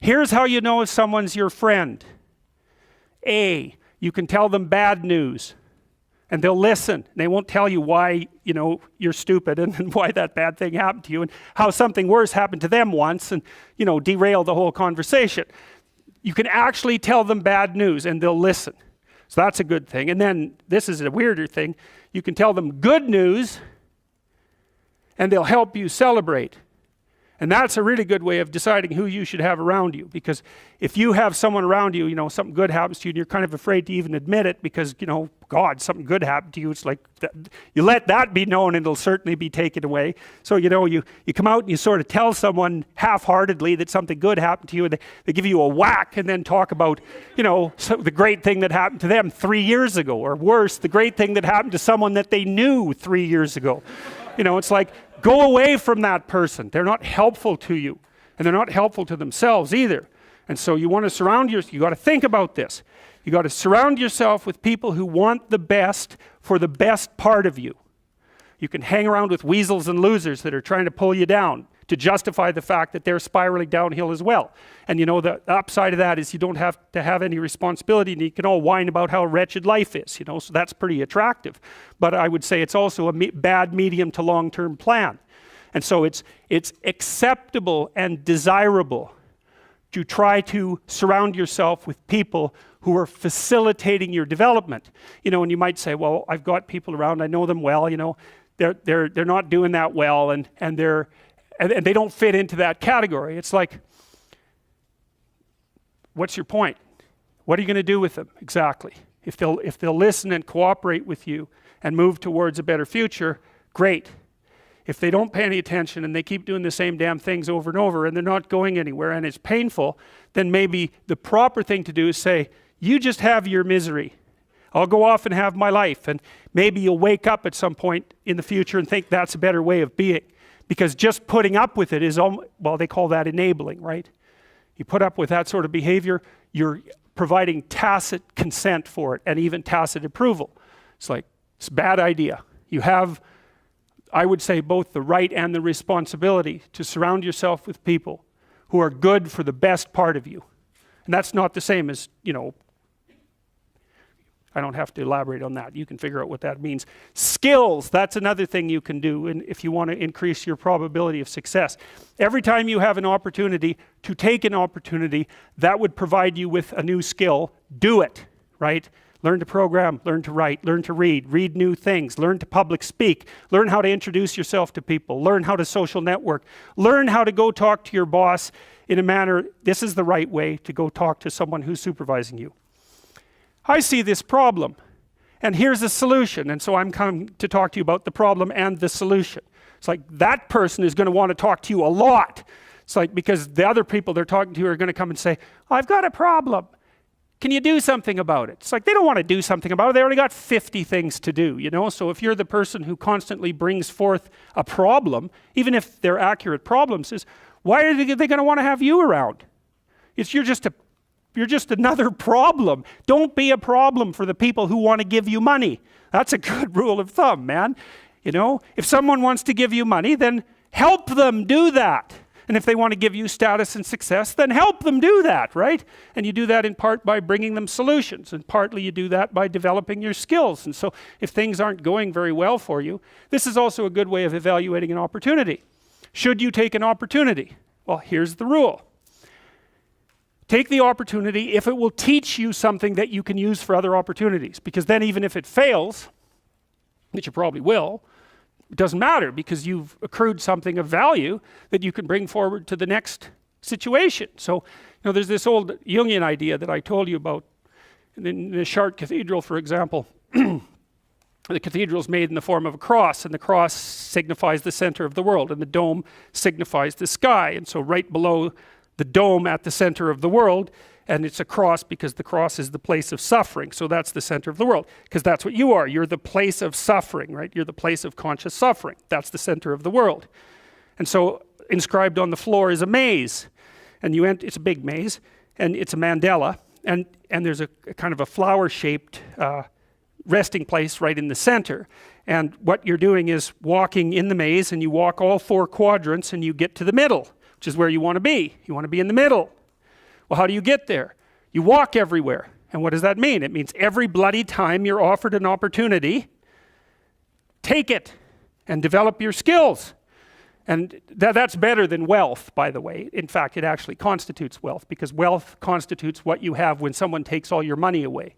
Here's how you know if someone's your friend. A, you can tell them bad news and they'll listen. They won't tell you why, you're stupid and why that bad thing happened to you and how something worse happened to them once and, derail the whole conversation. You can actually tell them bad news and they'll listen. So that's a good thing. And then this is a weirder thing. You can tell them good news and they'll help you celebrate. And that's a really good way of deciding who you should have around you. Because if you have someone around you, something good happens to you and you're kind of afraid to even admit it because, God, something good happened to you. It's like, you let that be known and it'll certainly be taken away. So, you come out and you sort of tell someone half-heartedly that something good happened to you and they give you a whack and then talk about, the great thing that happened to them 3 years ago. Or worse, the great thing that happened to someone that they knew 3 years ago. It's like, go away from that person. They're not helpful to you. And they're not helpful to themselves either. And so you want to surround yourself, you got to think about this. You got to surround yourself with people who want the best for the best part of you. You can hang around with weasels and losers that are trying to pull you down to justify the fact that they're spiraling downhill as well. And the upside of that is you don't have to have any responsibility and you can all whine about how wretched life is, so that's pretty attractive. But I would say it's also a bad medium to long-term plan. And so it's acceptable and desirable to try to surround yourself with people who are facilitating your development. And you might say, well, I've got people around, I know them well, they're not doing that well and they don't fit into that category. It's like, what's your point? What are you going to do with them exactly? If they'll listen and cooperate with you and move towards a better future, great. If they don't pay any attention and they keep doing the same damn things over and over and they're not going anywhere and it's painful, then maybe the proper thing to do is say, you just have your misery. I'll go off and have my life. And maybe you'll wake up at some point in the future and think that's a better way of being. Because just putting up with it is, well, they call that enabling, right? You put up with that sort of behavior, you're providing tacit consent for it and even tacit approval. It's like, it's a bad idea. You have, I would say, both the right and the responsibility to surround yourself with people who are good for the best part of you. And that's not the same as, I don't have to elaborate on that. You can figure out what that means. Skills, that's another thing you can do if you want to increase your probability of success. Every time you have an opportunity to take an opportunity that would provide you with a new skill, do it, right? Learn to program, learn to write, learn to read new things, learn to public speak, learn how to introduce yourself to people, learn how to social network, learn how to go talk to your boss in a manner, this is the right way to go talk to someone who's supervising you. I see this problem, and here's a solution, and so I'm coming to talk to you about the problem and the solution. It's like that person is going to want to talk to you a lot. It's like because the other people they're talking to are going to come and say, I've got a problem. Can you do something about it? It's like they don't want to do something about it. They already got 50 things to do, So if you're the person who constantly brings forth a problem, even if they're accurate problems, is why are they going to want to have you around? You're just another problem. Don't be a problem for the people who want to give you money. That's a good rule of thumb, man. If someone wants to give you money, then help them do that. And if they want to give you status and success, then help them do that, right? And you do that in part by bringing them solutions, and partly you do that by developing your skills. And so if things aren't going very well for you, this is also a good way of evaluating an opportunity. Should you take an opportunity? Well, here's the rule. Take the opportunity if it will teach you something that you can use for other opportunities. Because then even if it fails, which you probably will, it doesn't matter because you've accrued something of value that you can bring forward to the next situation. So, there's this old Jungian idea that I told you about. In the Chartres Cathedral, for example, the cathedral is made in the form of a cross, and the cross signifies the center of the world, and the dome signifies the sky. And so right below the dome at the center of the world, and it's a cross because the cross is the place of suffering. So that's the center of the world, because that's what you are. You're the place of suffering, right? You're the place of conscious suffering. That's the center of the world. And so inscribed on the floor is a maze, and it's a big maze, and it's a mandala, and there's a kind of a flower-shaped resting place right in the center. And what you're doing is walking in the maze, and you walk all 4 quadrants, and you get to the middle, which is where you want to be. You want to be in the middle. Well, how do you get there? You walk everywhere. And what does that mean? It means every bloody time you're offered an opportunity, take it and develop your skills. And that's better than wealth, by the way. In fact, it actually constitutes wealth, because wealth constitutes what you have when someone takes all your money away,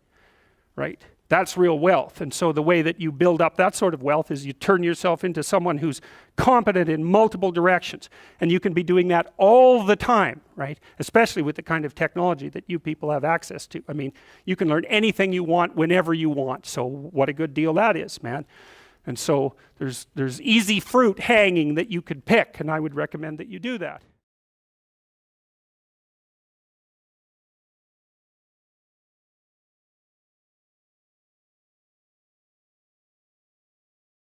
right? That's real wealth. And so the way that you build up that sort of wealth is you turn yourself into someone who's competent in multiple directions. And you can be doing that all the time, right? Especially with the kind of technology that you people have access to. I mean, you can learn anything you want whenever you want. So what a good deal that is, man. And so there's easy fruit hanging that you could pick, and I would recommend that you do that.